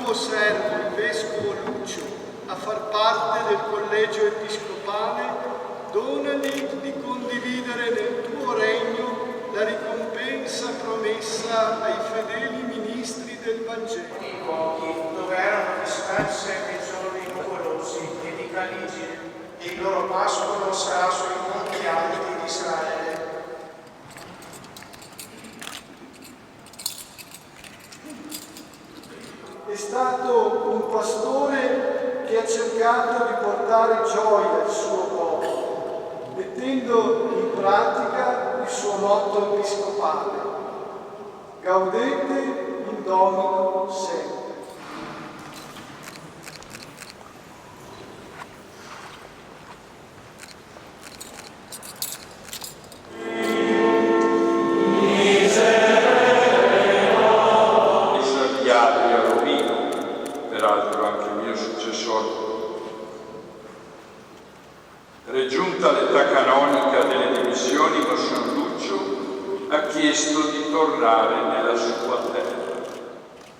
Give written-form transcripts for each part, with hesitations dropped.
tuo servo, il Vescovo Lucio, a far parte del collegio episcopale, donagli di condividere nel tuo regno la ricompensa promessa ai fedeli ministri del Vangelo. I pochi dove erano disperse regioni nuvolosi e di caligine, e il loro pascolo sarà sui monti alti di Israele. È stato un pastore che ha cercato di portare gioia al suo popolo, mettendo in pratica il suo motto episcopale: Gaudete in Domino sempre. Raggiunta l'età canonica delle dimissioni, Monsignor Lucio ha chiesto di tornare nella sua terra.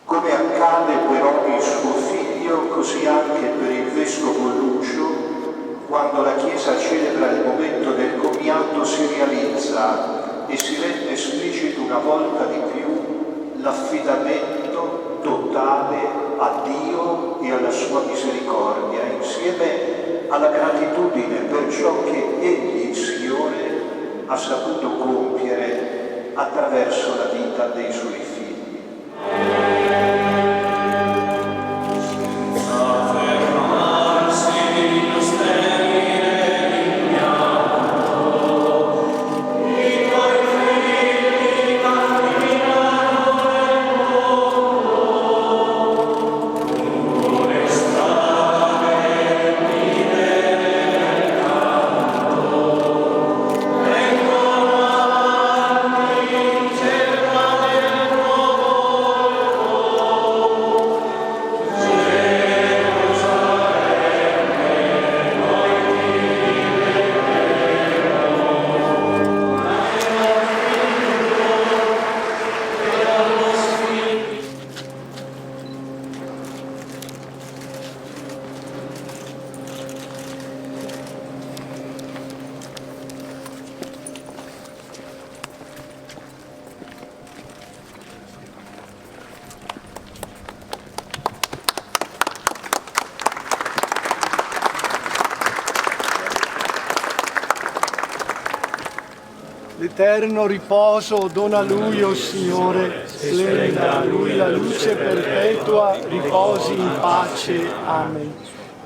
Come accade per ogni suo figlio, così anche per il Vescovo Lucio, quando la Chiesa celebra il momento del commiato, si realizza e si rende esplicito una volta di più l'affidamento totale a Dio e alla sua misericordia, insieme alla gratitudine per ciò che Egli, il Signore, ha saputo compiere attraverso la vita dei Suoi figli. L'eterno riposo dona a Lui, o Signore, splenda a Lui la luce perpetua, riposi in pace. Amen.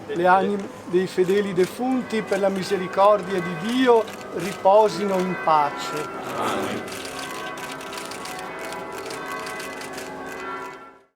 Le anime dei fedeli defunti, per la misericordia di Dio, riposino in pace. Amen.